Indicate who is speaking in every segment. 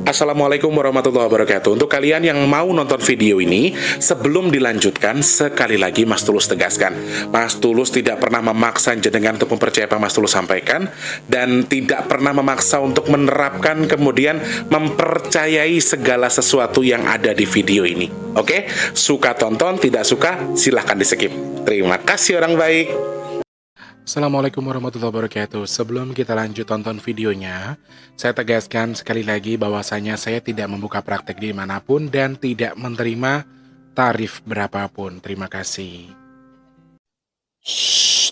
Speaker 1: Assalamualaikum warahmatullahi wabarakatuh. Untuk kalian yang mau nonton video ini, sebelum dilanjutkan, sekali lagi Mas Tulus tegaskan, Mas Tulus tidak pernah memaksa jenengan untuk mempercayai apa Mas Tulus sampaikan, dan tidak pernah memaksa untuk menerapkan kemudian mempercayai segala sesuatu yang ada di video ini. Oke? Suka tonton, tidak suka silahkan di skip. Terima kasih orang baik. Assalamualaikum warahmatullahi wabarakatuh. Sebelum kita lanjut tonton videonya, saya tegaskan sekali lagi bahwasanya saya tidak membuka praktek dimanapun dan tidak menerima tarif berapapun. Terima kasih. Shh.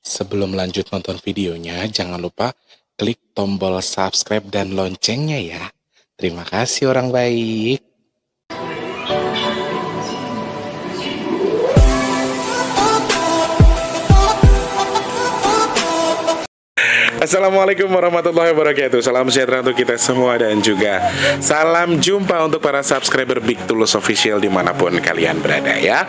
Speaker 1: Sebelum lanjut nonton videonya, jangan lupa klik tombol subscribe dan loncengnya ya. Terima kasih orang baik. Assalamualaikum warahmatullahi wabarakatuh. Salam sejahtera untuk kita semua dan juga salam jumpa untuk para subscriber Big Tulus Official dimanapun kalian berada ya.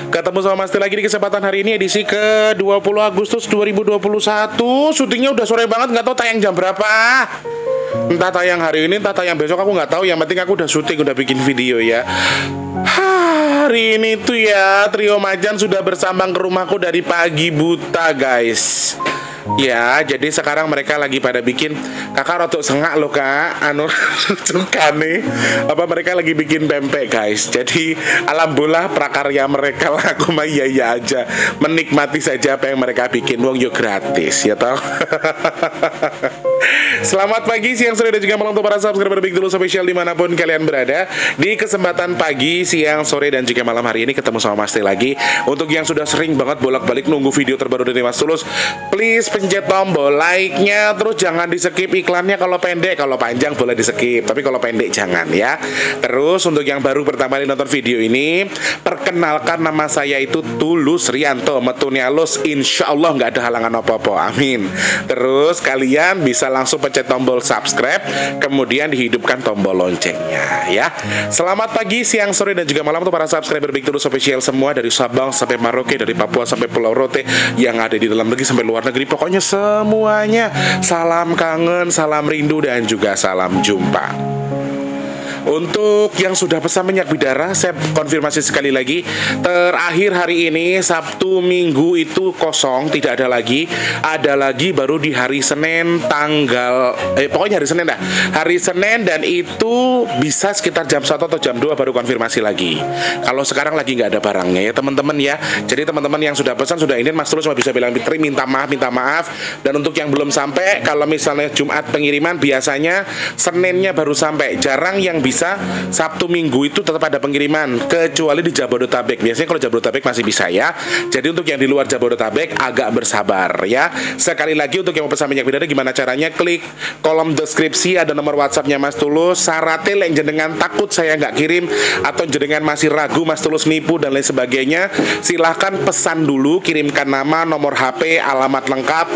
Speaker 1: Ketemu sama Mas Til lagi di kesempatan hari ini, edisi ke 20 Agustus 2021. Syutingnya udah sore banget, nggak tahu tayang jam berapa. Entah tayang hari ini, entah tayang besok, aku nggak tahu. Yang penting aku udah syuting, udah bikin video ya. Hari ini tuh ya, Trio Macan sudah bersambang ke rumahku dari pagi buta guys. Ya, jadi sekarang mereka lagi pada bikin, kakak rotok sengak loh kak, suka nih. Apa mereka lagi bikin pempek guys. Jadi alhamdulillah prakarya mereka lah, aku mah iya aja, menikmati saja apa yang mereka bikin, wong yo gratis ya toh. Selamat pagi, siang, sore, dan juga malam untuk para subscriber Big Tulus Official dimanapun kalian berada. Di kesempatan pagi, siang, sore, dan juga malam hari ini ketemu sama Mas Til lagi. Untuk yang sudah sering banget bolak-balik nunggu video terbaru dari Mas Tulus, please pencet tombol like-nya, terus jangan di skip iklannya kalau pendek, kalau panjang boleh di skip, tapi kalau pendek jangan ya. Terus untuk yang baru pertama kali nonton video ini, perkenalkan nama saya itu Tulus Rianto, metune alus, insya Allah nggak ada halangan apa-apa, amin. Terus kalian bisa langsung pencet tombol subscribe, kemudian dihidupkan tombol loncengnya ya. Selamat pagi, siang, sore, dan juga malam untuk para subscriber Big Tulus Official semua, dari Sabang sampai Merauke, dari Papua sampai Pulau Rote, yang ada di dalam negeri sampai luar negeri, pokoknya semuanya salam kangen, salam rindu, dan juga salam jumpa. Untuk yang sudah pesan minyak bidara, saya konfirmasi sekali lagi, terakhir hari ini Sabtu Minggu itu kosong, tidak ada lagi. Ada lagi baru di hari Senin tanggal pokoknya hari Senin dah. Hari Senin, dan itu bisa sekitar jam 1 atau jam 2 baru konfirmasi lagi. Kalau sekarang lagi nggak ada barangnya ya teman-teman ya. Jadi teman-teman yang sudah pesan, sudah ini, Mas Tulus cuma bisa bilang minta maaf. Dan untuk yang belum sampai, kalau misalnya Jumat pengiriman biasanya Seninnya baru sampai. Jarang yang bisa Sabtu Minggu itu tetap ada pengiriman, kecuali di Jabodetabek. Biasanya kalau Jabodetabek masih bisa ya. Jadi untuk yang di luar Jabodetabek agak bersabar ya. Sekali lagi untuk yang mau pesan minyak bidara, gimana caranya? Klik kolom deskripsi, ada nomor WhatsAppnya Mas Tulus. Syaratnya yang jenengan takut saya nggak kirim, atau jenengan masih ragu Mas Tulus nipu dan lain sebagainya, silahkan pesan dulu, kirimkan nama, nomor HP, alamat lengkap.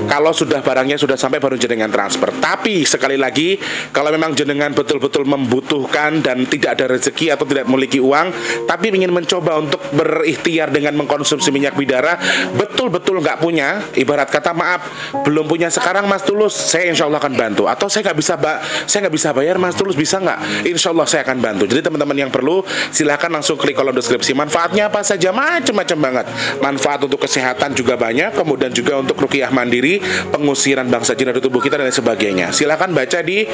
Speaker 1: Kalau sudah barangnya sudah sampai baru jenengan transfer. Tapi sekali lagi, kalau memang jenengan betul-betul membutuhkan dan tidak ada rezeki atau tidak memiliki uang, tapi ingin mencoba untuk berikhtiar dengan mengkonsumsi minyak bidara, betul-betul nggak punya, ibarat kata maaf, belum punya sekarang Mas Tulus, saya insya Allah akan bantu. Atau saya nggak bisa bayar Mas Tulus, bisa nggak? Insya Allah saya akan bantu. Jadi teman-teman yang perlu, silahkan langsung klik kolom deskripsi. Manfaatnya apa saja? Macam-macam banget. Manfaat untuk kesehatan juga banyak, kemudian juga untuk ruqyah mandiri, pengusiran bangsa jin dari tubuh kita dan lain sebagainya. Silahkan baca di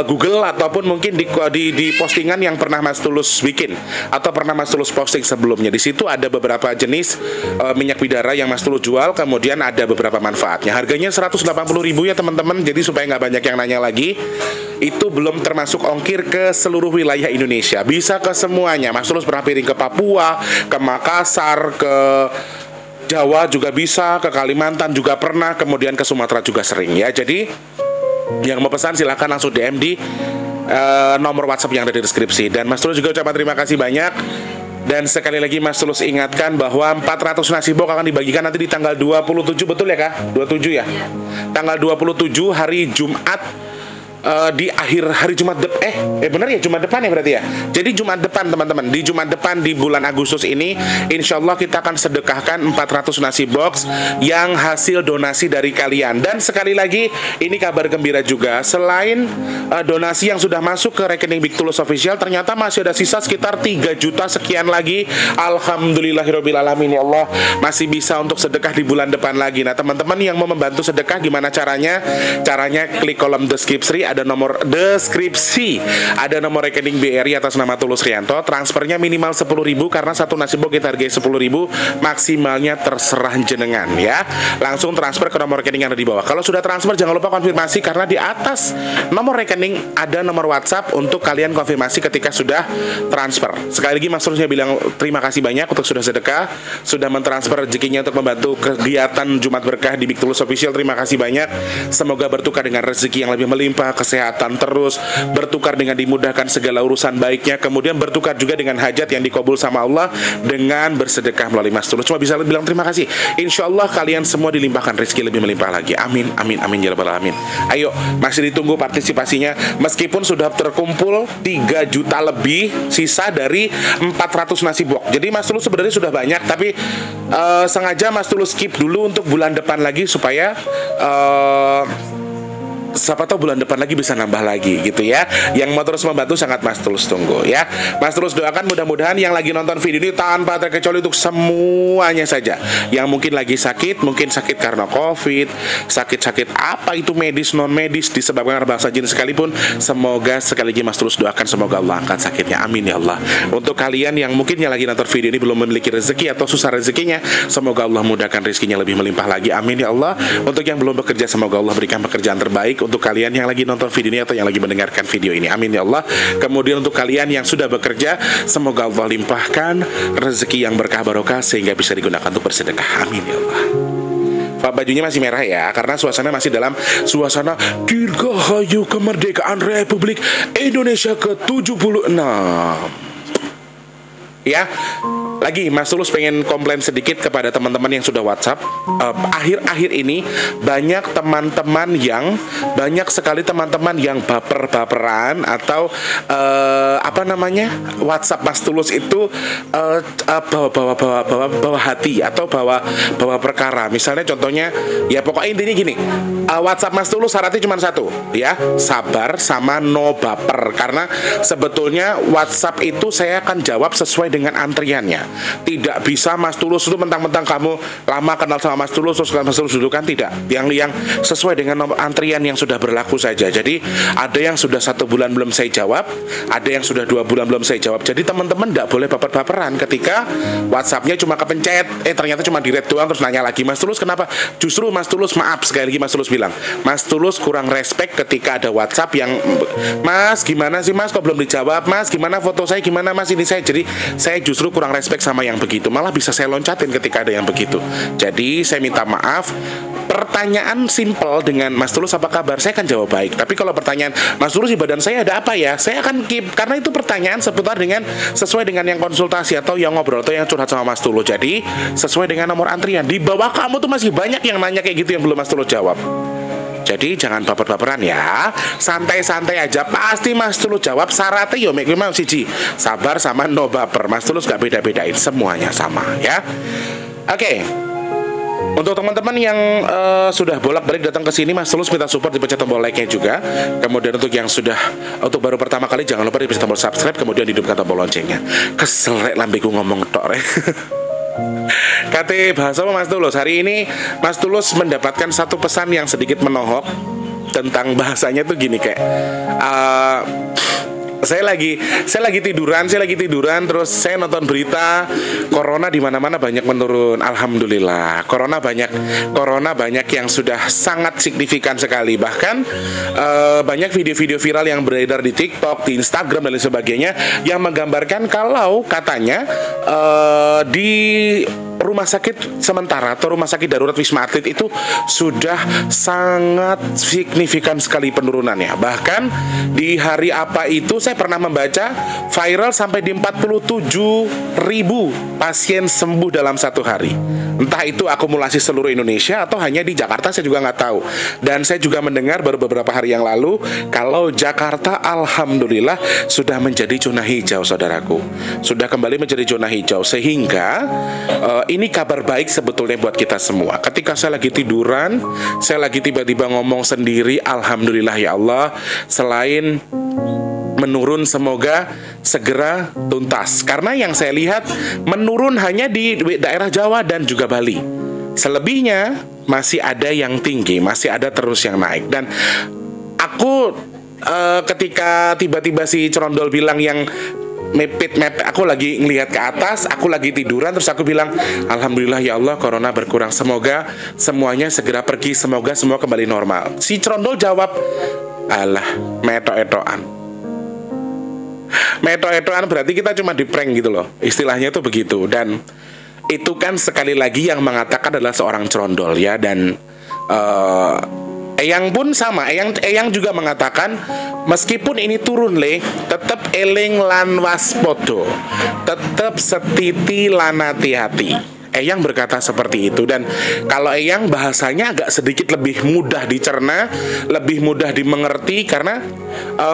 Speaker 1: Google, ataupun mungkin di postingan yang pernah Mas Tulus bikin atau pernah Mas Tulus posting sebelumnya. Di situ ada beberapa jenis minyak bidara yang Mas Tulus jual, kemudian ada beberapa manfaatnya. Harganya 180.000 ya teman-teman. Jadi supaya nggak banyak yang nanya lagi, itu belum termasuk ongkir ke seluruh wilayah Indonesia. Bisa ke semuanya. Mas Tulus pernah piring ke Papua, ke Makassar, ke Jawa juga bisa, ke Kalimantan juga pernah, kemudian ke Sumatera juga sering ya. Jadi yang mau pesan silahkan langsung DM di nomor WhatsApp yang ada di deskripsi. Dan Mas Tulus juga ucapkan terima kasih banyak. Dan sekali lagi Mas Tulus ingatkan bahwa 400 nasi box akan dibagikan nanti di tanggal 27, betul ya Kak? 27 ya? Tanggal 27 hari Jumat di akhir hari Jumat benar ya, Jumat depan ya berarti ya. Jadi Jumat depan teman-teman, di Jumat depan di bulan Agustus ini insya Allah kita akan sedekahkan 400 nasi box yang hasil donasi dari kalian. Dan sekali lagi ini kabar gembira juga, selain donasi yang sudah masuk ke rekening Big Tulus Official, ternyata masih ada sisa sekitar 3 juta sekian lagi. Alhamdulillahirabbil alamin ya Allah, masih bisa untuk sedekah di bulan depan lagi. Nah teman-teman yang mau membantu sedekah gimana caranya? Caranya klik kolom deskripsi, ada nomor rekening BRI atas nama Tulus Rianto. Transfernya minimal 10.000 karena satu nasi box kita hargai 10.000, maksimalnya terserah jenengan ya. Langsung transfer ke nomor rekening yang ada di bawah. Kalau sudah transfer jangan lupa konfirmasi, karena di atas nomor rekening ada nomor WhatsApp untuk kalian konfirmasi ketika sudah transfer. Sekali lagi Mas Tulusnya bilang terima kasih banyak untuk sudah sedekah, sudah mentransfer rezekinya untuk membantu kegiatan Jumat Berkah di Big Tulus Official. Terima kasih banyak. Semoga bertukar dengan rezeki yang lebih melimpah, kesehatan terus, bertukar dengan dimudahkan segala urusan baiknya, kemudian bertukar juga dengan hajat yang dikabul sama Allah dengan bersedekah melalui Mas Tulus. Cuma bisa bilang terima kasih. Insya Allah kalian semua dilimpahkan rezeki lebih melimpah lagi. Amin, amin, amin ya rabbal alamin. Ayo, masih ditunggu partisipasinya. Meskipun sudah terkumpul 3 juta lebih sisa dari 400 nasi box. Jadi Mas Tulus sebenarnya sudah banyak, tapi sengaja Mas Tulus skip dulu untuk bulan depan lagi supaya siapa tahu bulan depan lagi bisa nambah lagi gitu ya. Yang mau terus membantu sangat Mas Tulus tunggu ya. Mas Tulus doakan mudah-mudahan yang lagi nonton video ini tanpa terkecuali untuk semuanya saja yang mungkin lagi sakit, mungkin sakit karena COVID, sakit-sakit apa itu medis non medis disebabkan bangsa jin sekalipun, semoga sekali lagi Mas Tulus doakan semoga Allah angkat sakitnya, amin ya Allah. Untuk kalian yang mungkin yang lagi nonton video ini belum memiliki rezeki atau susah rezekinya, semoga Allah mudahkan rezekinya lebih melimpah lagi, amin ya Allah. Untuk yang belum bekerja, semoga Allah berikan pekerjaan terbaik untuk kalian yang lagi nonton video ini atau yang lagi mendengarkan video ini, amin ya Allah. Kemudian untuk kalian yang sudah bekerja, semoga Allah limpahkan rezeki yang berkah barokah sehingga bisa digunakan untuk bersedekah, amin ya Allah. Pak bajunya masih merah ya, karena suasana masih dalam suasana dirgahayu kemerdekaan Republik Indonesia ke-76 ya. Lagi Mas Tulus pengen komplain sedikit kepada teman-teman yang sudah WhatsApp. Akhir-akhir ini banyak sekali teman-teman yang baper-baperan atau WhatsApp Mas Tulus itu bawa hati atau bawa perkara. Misalnya contohnya ya pokoknya intinya gini, WhatsApp Mas Tulus syaratnya cuma satu ya, sabar sama no baper. Karena sebetulnya WhatsApp itu saya akan jawab sesuai dengan antriannya. Tidak bisa Mas Tulus itu mentang-mentang kamu lama kenal sama Mas Tulus terus Mas Tulus dulu, kan tidak. Yang sesuai dengan nomor antrian yang sudah berlaku saja. Jadi ada yang sudah 1 bulan belum saya jawab, ada yang sudah 2 bulan belum saya jawab. Jadi teman-teman tidak boleh baper-baperan ketika WhatsAppnya cuma kepencet, ternyata cuma di-read doang terus nanya lagi, Mas Tulus kenapa? Justru Mas Tulus maaf sekali lagi Mas Tulus bilang, Mas Tulus kurang respect ketika ada WhatsApp yang Mas gimana sih Mas kok belum dijawab, Mas gimana foto saya, gimana Mas ini saya. Jadi saya justru kurang respect sama yang begitu, malah bisa saya loncatin ketika ada yang begitu. Jadi saya minta maaf. Pertanyaan simple dengan Mas Tulus apa kabar, saya akan jawab baik. Tapi kalau pertanyaan Mas Tulus di badan saya ada apa ya, saya akan keep, karena itu pertanyaan seputar dengan sesuai dengan yang konsultasi atau yang ngobrol atau yang curhat sama Mas Tulus. Jadi sesuai dengan nomor antrian. Di bawah kamu tuh masih banyak yang nanya kayak gitu yang belum Mas Tulus jawab. Jadi jangan baper-baperan ya, santai-santai aja. Pasti Mas Tulus jawab. Syaratnya yo mek memang siji, sabar sama no baper. Mas Tulus gak beda-bedain, semuanya sama ya. Oke. Untuk teman-teman yang sudah bolak-balik datang ke sini, Mas Tulus minta support dipencet tombol like-nya juga. Kemudian untuk yang sudah baru pertama kali, jangan lupa dipencet tombol subscribe, kemudian hidupkan tombol loncengnya. Kesel rek lambeku ngomong tok rek. Kate bahasa Mas Tulus hari ini, Mas Tulus mendapatkan satu pesan yang sedikit menohok tentang bahasanya tuh gini kayak saya lagi tiduran terus saya nonton berita corona di mana-mana banyak menurun. Alhamdulillah. Corona banyak yang sudah sangat signifikan sekali. Bahkan banyak video-video viral yang beredar di TikTok, di Instagram dan lain sebagainya yang menggambarkan kalau katanya di rumah sakit sementara atau rumah sakit darurat Wisma Atlet itu sudah sangat signifikan sekali penurunannya. Bahkan di hari apa itu saya pernah membaca viral sampai di 47.000 pasien sembuh dalam satu hari. Entah itu akumulasi seluruh Indonesia atau hanya di Jakarta, saya juga nggak tahu. Dan saya juga mendengar baru beberapa hari yang lalu kalau Jakarta alhamdulillah sudah menjadi zona hijau, saudaraku. Sudah kembali menjadi zona hijau, sehingga ini kabar baik sebetulnya buat kita semua. Ketika saya lagi tiduran, saya lagi tiba-tiba ngomong sendiri, alhamdulillah ya Allah, selain menurun semoga segera tuntas. Karena yang saya lihat menurun hanya di daerah Jawa dan juga Bali. Selebihnya masih ada yang tinggi, masih ada terus yang naik. Dan aku ketika tiba-tiba si Cerondol bilang yang mepet, aku lagi ngelihat ke atas, aku lagi tiduran, terus aku bilang alhamdulillah ya Allah corona berkurang, semoga semuanya segera pergi, semoga semua kembali normal. Si Cerondol jawab, alah meto-etoan. Meto-etoan berarti kita cuma di prank gitu loh, istilahnya tuh begitu. Dan itu kan sekali lagi yang mengatakan adalah seorang Cerondol ya. Dan Eyang pun sama, Eyang juga mengatakan meskipun ini turun le, tetap eling lan waspodo, tetap setiti lan hati-hati. Eyang berkata seperti itu. Dan kalau Eyang bahasanya agak sedikit lebih mudah dicerna, lebih mudah dimengerti. Karena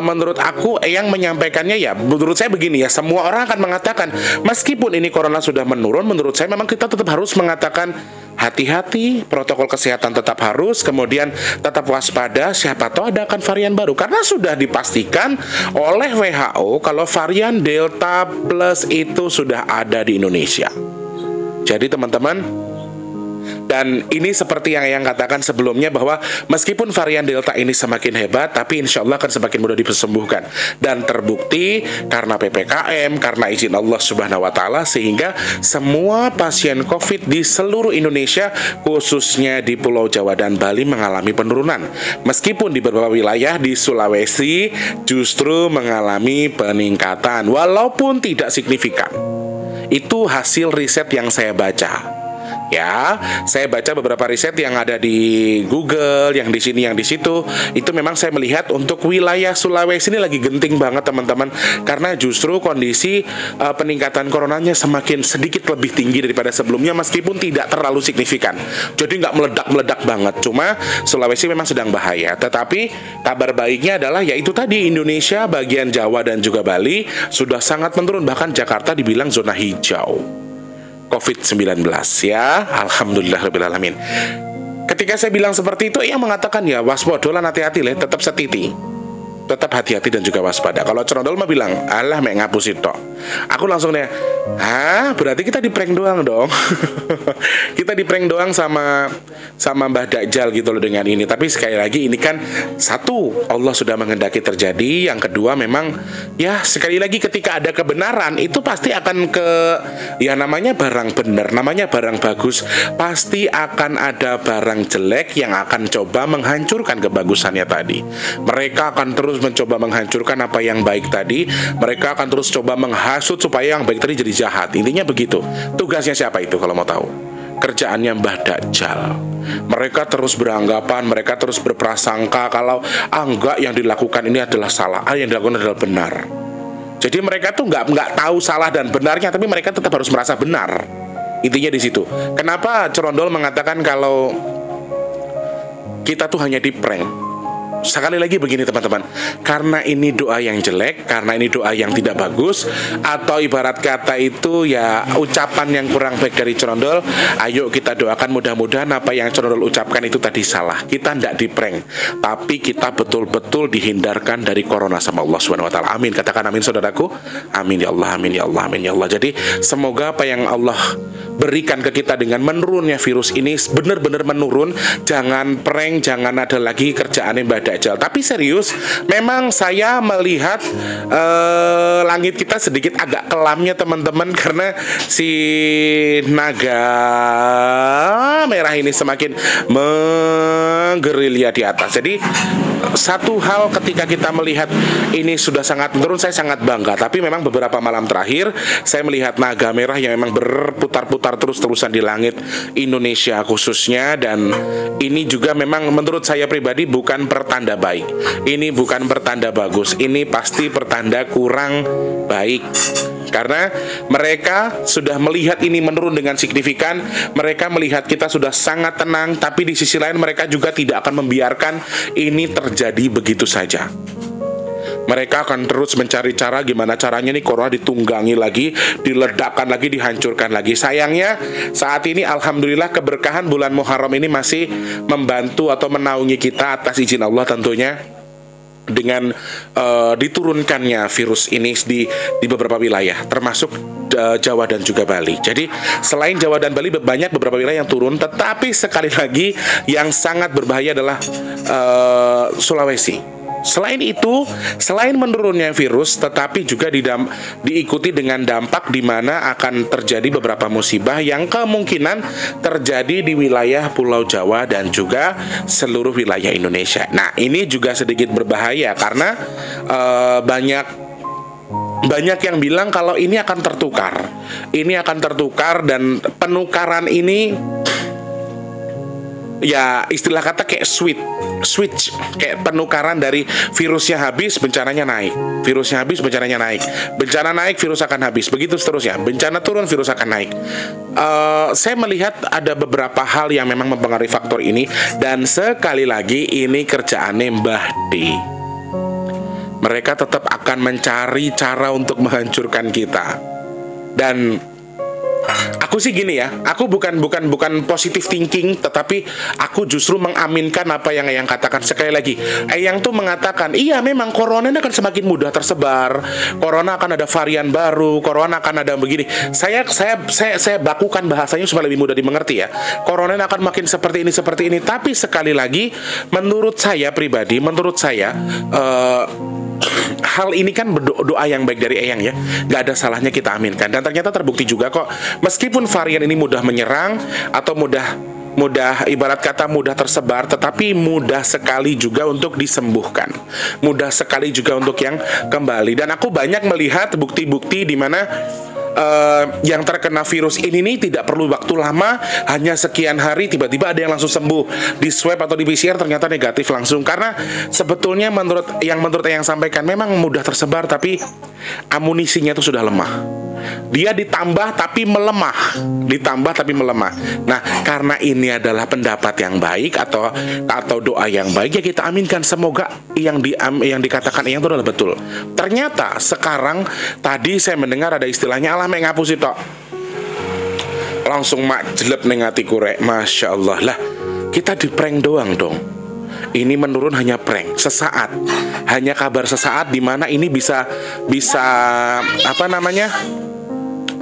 Speaker 1: menurut aku Eyang menyampaikannya ya, menurut saya begini ya, semua orang akan mengatakan meskipun ini corona sudah menurun, menurut saya memang kita tetap harus mengatakan hati-hati, protokol kesehatan tetap harus, kemudian tetap waspada, siapa tahu ada akan varian baru. Karena sudah dipastikan oleh WHO kalau varian Delta Plus itu sudah ada di Indonesia. Jadi teman-teman, dan ini seperti yang Eyang katakan sebelumnya, bahwa meskipun varian Delta ini semakin hebat, tapi insya Allah akan semakin mudah disembuhkan. Dan terbukti karena PPKM, karena izin Allah Subhanahu wa Ta'ala, sehingga semua pasien COVID di seluruh Indonesia, khususnya di Pulau Jawa dan Bali, mengalami penurunan. Meskipun di beberapa wilayah di Sulawesi justru mengalami peningkatan, walaupun tidak signifikan. Itu hasil riset yang saya baca. Ya, saya baca beberapa riset yang ada di Google, yang di sini, yang di situ. Itu memang saya melihat untuk wilayah Sulawesi ini lagi genting banget teman-teman, karena justru kondisi peningkatan coronanya semakin sedikit lebih tinggi daripada sebelumnya, meskipun tidak terlalu signifikan. Jadi nggak meledak-meledak banget. Cuma Sulawesi memang sedang bahaya. Tetapi kabar baiknya adalah yaitu tadi, Indonesia bagian Jawa dan juga Bali sudah sangat menurun. Bahkan Jakarta dibilang zona hijau COVID-19 ya, alhamdulillahirrahmanirrahim. Ketika saya bilang seperti itu, ia mengatakan ya waspada, hati-hati le, tetap setiti, tetap hati-hati dan juga waspada. Kalau Cerondol mah bilang, alah mek ngapus itu. Aku langsung deh, hah, berarti kita di prank doang dong. Kita di prank doang sama Mbah Dajjal gitu loh dengan ini. Tapi sekali lagi ini kan satu, Allah sudah menghendaki terjadi. Yang kedua memang ya sekali lagi ketika ada kebenaran itu pasti akan ke, ya namanya barang benar, namanya barang bagus, pasti akan ada barang jelek yang akan coba menghancurkan kebagusannya tadi. Mereka akan terus mencoba menghancurkan apa yang baik tadi. Mereka akan terus coba menghasut supaya yang baik tadi jadi jahat. Intinya begitu. Tugasnya siapa itu kalau mau tahu? Kerjaannya Mbah Dajjal. Mereka terus beranggapan, mereka terus berprasangka kalau enggak, yang dilakukan ini adalah salah, yang dilakukan adalah benar. Jadi mereka tuh nggak tahu salah dan benarnya, tapi mereka tetap harus merasa benar. Intinya di situ. Kenapa Cerondol mengatakan kalau kita tuh hanya di prank? Sekali lagi begini teman-teman, karena ini doa yang jelek, karena ini doa yang tidak bagus, atau ibarat kata itu ya ucapan yang kurang baik dari Cerondol, ayo kita doakan mudah-mudahan apa yang Cerondol ucapkan itu tadi salah. Kita tidak di prank, tapi kita betul-betul dihindarkan dari corona sama Allah Subhanahu wa Ta'ala. Amin, katakan amin saudaraku. Amin ya Allah, amin ya Allah, amin ya Allah. Jadi semoga apa yang Allah berikan ke kita dengan menurunnya virus ini benar-benar menurun. Jangan prank, jangan ada lagi kerjaan yang Dajjal. Tapi serius, memang saya melihat langit kita sedikit agak kelamnya teman-teman, karena si naga merah ini semakin menggerilya di atas. Jadi satu hal ketika kita melihat ini sudah sangat menurun, saya sangat bangga. Tapi memang beberapa malam terakhir saya melihat naga merah yang memang berputar-putar berputar terus-terusan di langit Indonesia khususnya. Dan ini juga memang menurut saya pribadi bukan pertanda baik. Ini bukan pertanda bagus. Ini pasti pertanda kurang baik. Karena mereka sudah melihat ini menurun dengan signifikan. Mereka melihat kita sudah sangat tenang, tapi di sisi lain mereka juga tidak akan membiarkan ini terjadi begitu saja. Mereka akan terus mencari cara gimana caranya nih corona ditunggangi lagi, diledakkan lagi, dihancurkan lagi. Sayangnya saat ini alhamdulillah keberkahan bulan Muharram ini masih membantu atau menaungi kita atas izin Allah tentunya, dengan diturunkannya virus ini di beberapa wilayah termasuk Jawa dan juga Bali. Jadi selain Jawa dan Bali banyak beberapa wilayah yang turun, tetapi sekali lagi yang sangat berbahaya adalah Sulawesi. Selain itu, selain menurunnya virus, tetapi juga diikuti dengan dampak di mana akan terjadi beberapa musibah yang kemungkinan terjadi di wilayah Pulau Jawa dan juga seluruh wilayah Indonesia. Nah, ini juga sedikit berbahaya karena banyak yang bilang kalau ini akan tertukar. Ini akan tertukar dan penukaran ini ya istilah kata kayak switch, kayak penukaran dari virusnya habis, bencananya naik. Virusnya habis, bencananya naik. Bencana naik, virus akan habis. Begitu seterusnya. Bencana turun, virus akan naik. Saya melihat ada beberapa hal yang memang mempengaruhi faktor ini. Dan sekali lagi, ini kerjaannya Mbah D. Mereka tetap akan mencari cara untuk menghancurkan kita. Dan aku sih gini ya, aku bukan positive thinking, tetapi aku justru mengaminkan apa yang Eyang katakan. Sekali lagi, Eyang tuh mengatakan, iya memang corona ini akan semakin mudah tersebar, corona akan ada varian baru, corona akan ada begini. Saya bakukan bahasanya supaya lebih mudah dimengerti ya. Corona ini akan makin seperti ini. Tapi sekali lagi, menurut saya pribadi, hal ini kan doa yang baik dari Eyang ya, nggak ada salahnya kita aminkan. Dan ternyata terbukti juga kok, meskipun varian ini mudah menyerang atau mudah ibarat kata mudah tersebar, tetapi mudah sekali juga untuk disembuhkan, mudah sekali juga untuk yang kembali. Dan aku banyak melihat bukti-bukti di mana yang terkena virus ini nih tidak perlu waktu lama, hanya sekian hari tiba-tiba ada yang langsung sembuh. Di swab atau di PCR ternyata negatif langsung. Karena sebetulnya menurut yang sampaikan memang mudah tersebar, tapi amunisinya itu sudah lemah. Dia ditambah tapi melemah. Nah, karena ini adalah pendapat yang baik atau doa yang baik, ya kita aminkan. Semoga yang dikatakan yang itu adalah betul. Ternyata sekarang tadi saya mendengar ada istilahnya alah mek ngapus itu. Langsung mak jelek ning atiku rek. Masya Allah lah. Kita di prank doang dong. Ini menurun hanya prank sesaat, hanya kabar sesaat, di mana ini bisa apa namanya?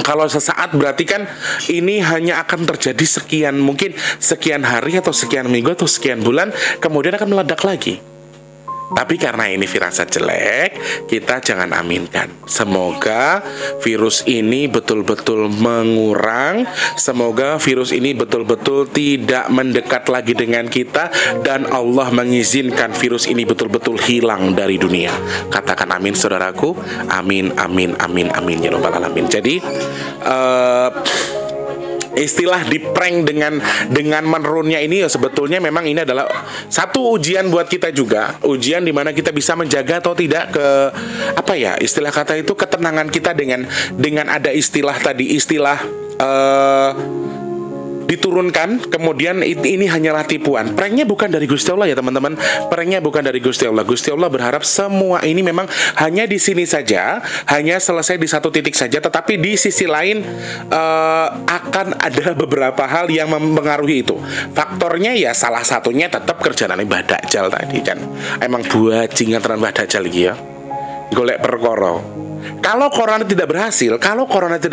Speaker 1: Kalau sesaat berarti kan ini hanya akan terjadi mungkin sekian hari atau sekian minggu atau sekian bulan, kemudian akan meledak lagi. Tapi karena ini firasat jelek, kita jangan aminkan. Semoga virus ini betul-betul mengurang. Semoga virus ini betul-betul tidak mendekat lagi dengan kita, dan Allah mengizinkan virus ini betul-betul hilang dari dunia. Katakan amin saudaraku. Amin, amin, amin, amin ya rabbal alamin. Jadi istilah di prank dengan menurunnya ini ya sebetulnya memang ini adalah satu ujian buat kita juga, ujian di mana kita bisa menjaga atau tidak istilah kata itu ketenangan kita dengan ada istilah diturunkan, kemudian ini hanyalah tipuan. Pranknya bukan dari Gusti Allah ya teman-teman. Pranknya bukan dari Gusti Allah. Gusti Allah berharap semua ini memang hanya di sini saja, hanya selesai di satu titik saja. Tetapi di sisi lain akan ada beberapa hal yang mempengaruhi itu. Faktornya ya salah satunya tetap kerjaan Mbah Dajjal tadi kan. Emang bajingan tenan Mbah Dajjal iki ya. Golek perkara. Kalau corona tidak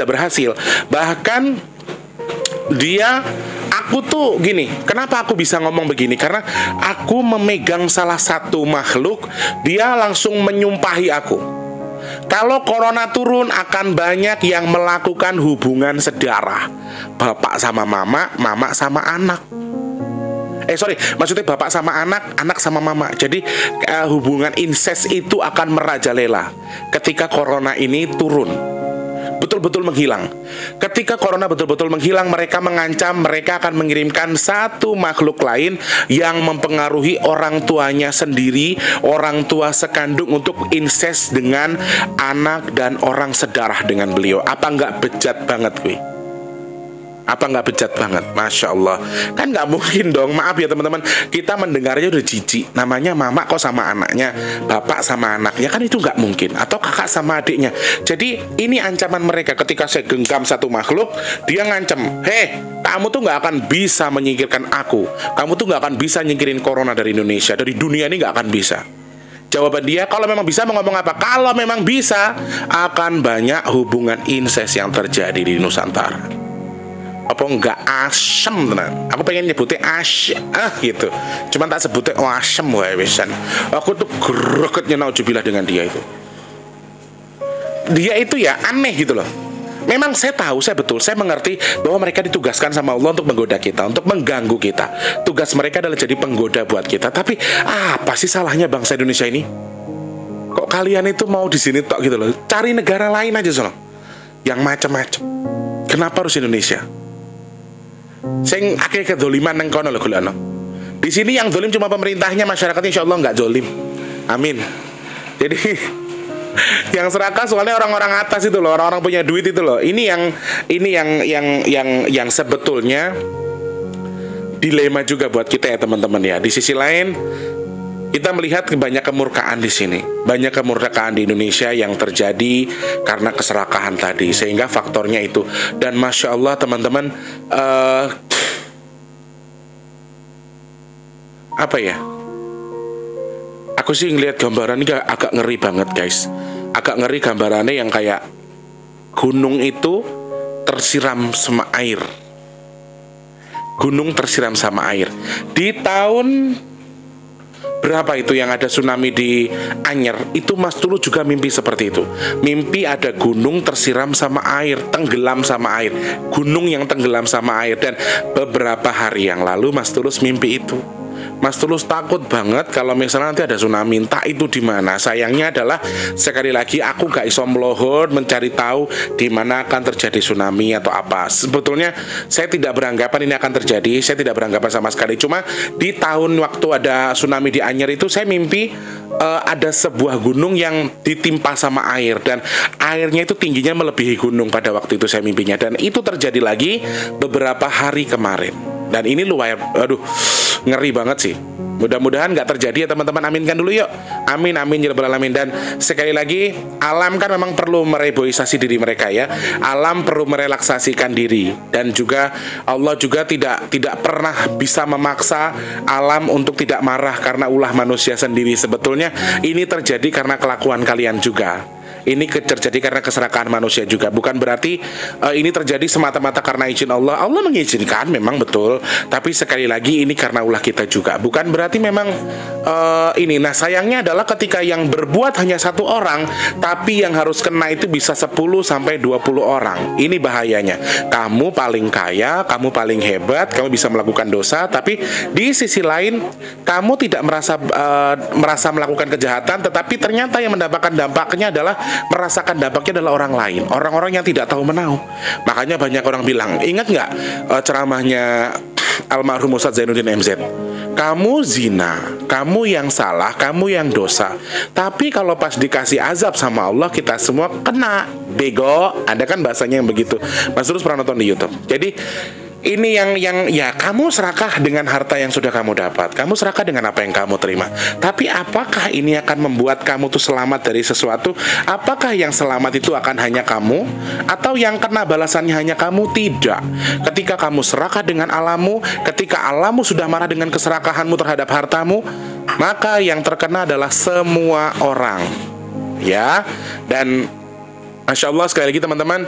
Speaker 1: berhasil, bahkan aku tuh gini, kenapa aku bisa ngomong begini? Karena aku memegang salah satu makhluk, dia langsung menyumpahi aku. Kalau corona turun akan banyak yang melakukan hubungan sedarah, bapak sama mama, mama sama anak. Maksudnya bapak sama anak, anak sama mama. Jadi hubungan incest itu akan merajalela ketika corona ini turun. betul-betul menghilang. Ketika corona betul-betul menghilang, mereka mengancam mereka akan mengirimkan satu makhluk lain yang mempengaruhi orang tuanya sendiri, orang tua sekandung, untuk incest dengan anak dan orang sedarah dengan beliau. Apa nggak bejat banget gue? Apa nggak bejat banget? Masya Allah. Kan nggak mungkin dong. Maaf ya teman-teman, kita mendengarnya udah jijik. Namanya mama kok sama anaknya, bapak sama anaknya, kan itu nggak mungkin. Atau kakak sama adiknya. Jadi ini ancaman mereka. Ketika saya genggam satu makhluk, dia ngancam, heh, kamu tuh nggak akan bisa menyingkirkan aku. Kamu tuh nggak akan bisa nyingkirin corona dari Indonesia, dari dunia ini nggak akan bisa. Jawaban dia, kalau memang bisa mau ngomong apa? Kalau memang bisa, akan banyak hubungan incest yang terjadi di Nusantara. Apa enggak asem tenan? Aku pengen nyebutnya gitu. Cuman tak sebutnya asem wae wisan. Aku tuh gregetnya naudzubillah dengan dia itu. Dia itu ya aneh gitu loh. Memang saya tahu, saya betul, saya mengerti bahwa mereka ditugaskan sama Allah untuk menggoda kita, untuk mengganggu kita. Tugas mereka adalah jadi penggoda buat kita. Tapi apa sih salahnya bangsa Indonesia ini? Kok kalian itu mau di sini tok gitu loh? Cari negara lain aja sono, yang macam-macam. Kenapa harus Indonesia? Sing akeh kedzoliman nang kono lho golekno. Di sini yang zolim cuma pemerintahnya, masyarakatnya insya Allah nggak zolim. Amin. Jadi yang serakah soalnya orang-orang atas itu loh, orang-orang punya duit itu loh. Ini yang sebetulnya dilema juga buat kita ya teman-teman ya. Di sisi lain kita melihat banyak kemurkaan di sini, banyak kemurkaan di Indonesia yang terjadi karena keserakahan tadi, sehingga faktornya itu. Dan masya Allah teman-teman, apa ya? Aku sih ngelihat gambaran ini agak ngeri banget guys, agak ngeri gambarannya yang kayak gunung itu tersiram sama air, gunung tersiram sama air di tahun berapa itu yang ada tsunami di Anyer itu. Mas Tulus juga mimpi seperti itu, mimpi ada gunung tersiram sama air, tenggelam sama air, gunung yang tenggelam sama air. Dan beberapa hari yang lalu Mas Tulus mimpi itu. Mas Tulus takut banget kalau misalnya nanti ada tsunami, entah itu di mana. Sayangnya adalah sekali lagi aku gak iso melohor mencari tahu di mana akan terjadi tsunami atau apa. Sebetulnya saya tidak beranggapan ini akan terjadi, saya tidak beranggapan sama sekali. Cuma di tahun waktu ada tsunami di Anyer itu saya mimpi ada sebuah gunung yang ditimpa sama air, dan airnya itu tingginya melebihi gunung pada waktu itu saya mimpinya. Dan itu terjadi lagi beberapa hari kemarin. Dan ini lumayan, aduh, ngeri banget sih. Mudah-mudahan nggak terjadi ya teman-teman. Aminkan dulu yuk. Amin amin ya rabbal alamin. Dan sekali lagi, alam kan memang perlu mereboisasi diri mereka ya. Alam perlu merelaksasikan diri. Dan juga Allah juga tidak pernah bisa memaksa alam untuk tidak marah karena ulah manusia sendiri. Sebetulnya ini terjadi karena kelakuan kalian juga. Ini terjadi karena keserakahan manusia juga. Bukan berarti ini terjadi semata-mata karena izin Allah. Allah mengizinkan memang betul, tapi sekali lagi ini karena ulah kita juga. Bukan berarti memang ini. Nah sayangnya adalah ketika yang berbuat hanya satu orang, tapi yang harus kena itu bisa 10 sampai 20 orang. Ini bahayanya. Kamu paling kaya, kamu paling hebat, kamu bisa melakukan dosa, tapi di sisi lain kamu tidak merasa melakukan kejahatan, tetapi ternyata yang mendapatkan dampaknya adalah merasakan dampaknya adalah orang lain, orang-orang yang tidak tahu menahu. Makanya banyak orang bilang, ingat nggak ceramahnya almarhum Ustadz Zainuddin MZ? Kamu zina, kamu yang salah, kamu yang dosa. Tapi kalau pas dikasih azab sama Allah, kita semua kena. Bego, ada kan bahasanya yang begitu. Mas terus pernah nonton di YouTube. Jadi ini yang ya, kamu serakah dengan harta yang sudah kamu dapat, kamu serakah dengan apa yang kamu terima. Tapi apakah ini akan membuat kamu tuh selamat dari sesuatu? Apakah yang selamat itu akan hanya kamu, atau yang kena balasannya hanya kamu? Tidak. Ketika kamu serakah dengan alammu, ketika alammu sudah marah dengan keserakahanmu terhadap hartamu, maka yang terkena adalah semua orang. Ya, dan Masya Allah sekali lagi teman-teman,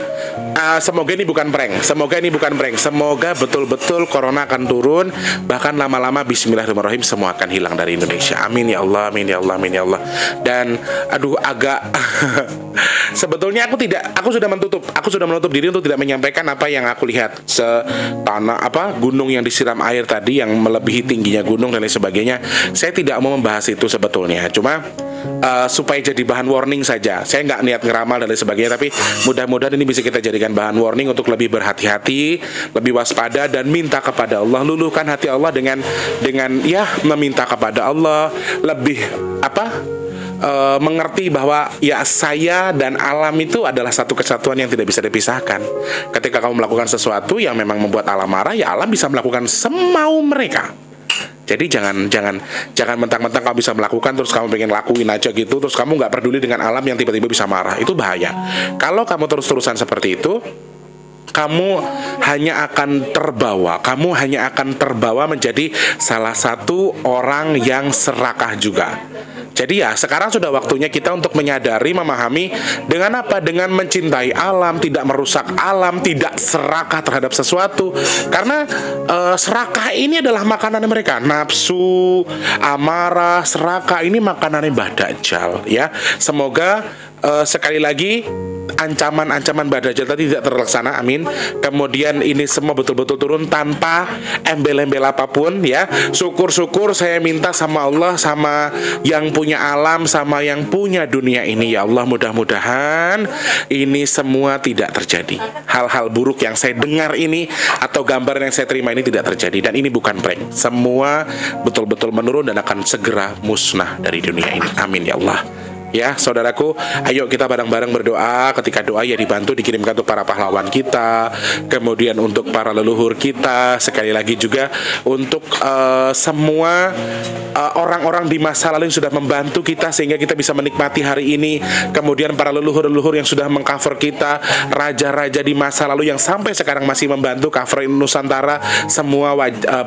Speaker 1: semoga ini bukan prank. Semoga ini bukan prank. Semoga betul-betul corona akan turun. Bahkan lama-lama bismillahirrahmanirrahim semua akan hilang dari Indonesia. Amin ya Allah, amin ya Allah, amin ya Allah. Dan aduh agak sebetulnya aku sudah menutup diri untuk tidak menyampaikan apa yang aku lihat. Gunung yang disiram air tadi yang melebihi tingginya gunung dan lain sebagainya. Saya tidak mau membahas itu sebetulnya. Cuma supaya jadi bahan warning saja. Saya nggak niat ngeramal dan lain sebagainya, tapi mudah-mudahan ini bisa kita jadikan bahan warning untuk lebih berhati-hati, lebih waspada dan minta kepada Allah. Luluhkan hati Allah dengan ya meminta kepada Allah, lebih mengerti bahwa ya saya dan alam itu adalah satu kesatuan yang tidak bisa dipisahkan. Ketika kamu melakukan sesuatu yang memang membuat alam marah, ya alam bisa melakukan semau mereka. Jadi jangan mentang-mentang kamu bisa melakukan terus kamu pengen lakuin aja gitu, terus kamu nggak peduli dengan alam yang tiba-tiba bisa marah. Itu bahaya. Kalau kamu terus-terusan seperti itu, kamu hanya akan terbawa menjadi salah satu orang yang serakah juga. Jadi ya sekarang sudah waktunya kita untuk menyadari, memahami dengan apa? Dengan mencintai alam, tidak merusak alam, tidak serakah terhadap sesuatu. Karena serakah ini adalah makanan mereka. Nafsu, amarah, serakah ini makanan Mbah Dajjal ya. Semoga sekali lagi ancaman-ancaman Mbah Dajjal tadi tidak terlaksana, amin. Kemudian ini semua betul-betul turun tanpa embel-embel apapun ya. Syukur-syukur saya minta sama Allah, sama yang punya alam, sama yang punya dunia ini, ya Allah, mudah-mudahan ini semua tidak terjadi. Hal-hal buruk yang saya dengar ini atau gambar yang saya terima ini tidak terjadi, dan ini bukan prank. Semua betul-betul menurun dan akan segera musnah dari dunia ini, amin ya Allah. Ya saudaraku, ayo kita bareng-bareng berdoa. Ketika doa ya dibantu dikirimkan untuk para pahlawan kita, kemudian untuk para leluhur kita, sekali lagi juga untuk semua orang-orang di masa lalu yang sudah membantu kita sehingga kita bisa menikmati hari ini. Kemudian para leluhur-leluhur yang sudah mengcover kita, raja-raja di masa lalu yang sampai sekarang masih membantu cover Nusantara. Semua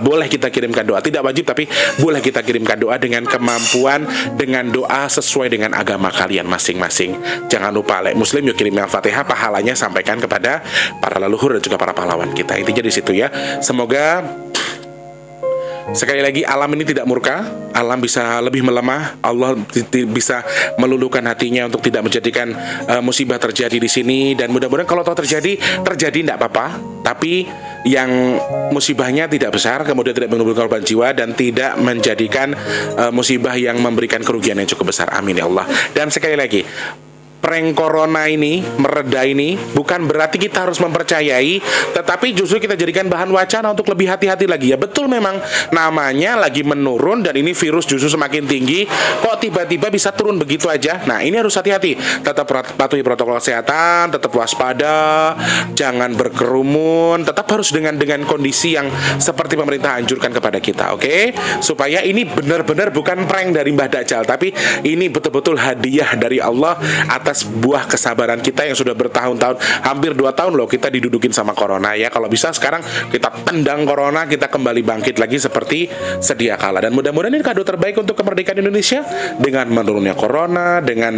Speaker 1: boleh kita kirimkan doa. Tidak wajib, tapi boleh kita kirimkan doa dengan kemampuan, dengan doa sesuai dengan agama kalian masing-masing. Jangan lupa, Muslim yuk kirim Al-Fatihah, pahalanya sampaikan kepada para leluhur dan juga para pahlawan kita. Intinya di situ ya. Semoga sekali lagi alam ini tidak murka, alam bisa lebih melemah, Allah bisa meluluhkan hatinya untuk tidak menjadikan musibah terjadi di sini. Dan mudah-mudahan kalau tahu terjadi tidak apa-apa, tapi yang musibahnya tidak besar, kemudian tidak menimbulkan korban jiwa dan tidak menjadikan musibah yang memberikan kerugian yang cukup besar, amin ya Allah. Dan sekali lagi, prank corona ini, mereda ini, bukan berarti kita harus mempercayai, tetapi justru kita jadikan bahan wacana untuk lebih hati-hati lagi. Ya betul, memang namanya lagi menurun dan ini virus justru semakin tinggi. Kok tiba-tiba bisa turun begitu aja? Nah ini harus hati-hati. Tetap patuhi protokol kesehatan, tetap waspada, jangan berkerumun, tetap harus dengan kondisi yang seperti pemerintah anjurkan kepada kita, oke? Supaya ini benar-benar bukan prank dari Mbah Dajjal, tapi ini betul-betul hadiah dari Allah atas buah kesabaran kita yang sudah bertahun-tahun, hampir 2 tahun loh kita didudukin sama corona ya. Kalau bisa sekarang kita tendang corona, kita kembali bangkit lagi seperti sedia kala. Dan mudah-mudahan ini kado terbaik untuk kemerdekaan Indonesia, dengan menurunnya corona, dengan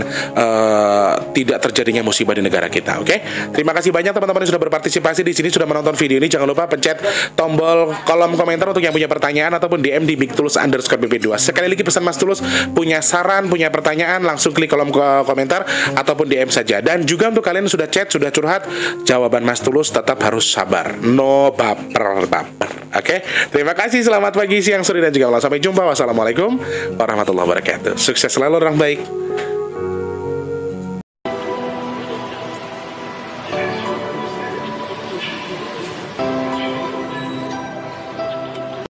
Speaker 1: tidak terjadinya musibah di negara kita, oke? Terima kasih banyak teman-teman yang sudah berpartisipasi di sini, sudah menonton video ini. Jangan lupa pencet tombol kolom komentar untuk yang punya pertanyaan ataupun DM di BigTulus_BP2. Sekali lagi pesan Mas Tulus, punya saran, punya pertanyaan, langsung klik kolom komentar ataupun DM saja. Dan juga untuk kalian sudah chat, sudah curhat, jawaban Mas Tulus tetap harus sabar, no baper. Oke? Terima kasih, selamat pagi, siang, sore, dan juga malam. Sampai jumpa. Wassalamualaikum warahmatullahi wabarakatuh. Sukses selalu orang baik.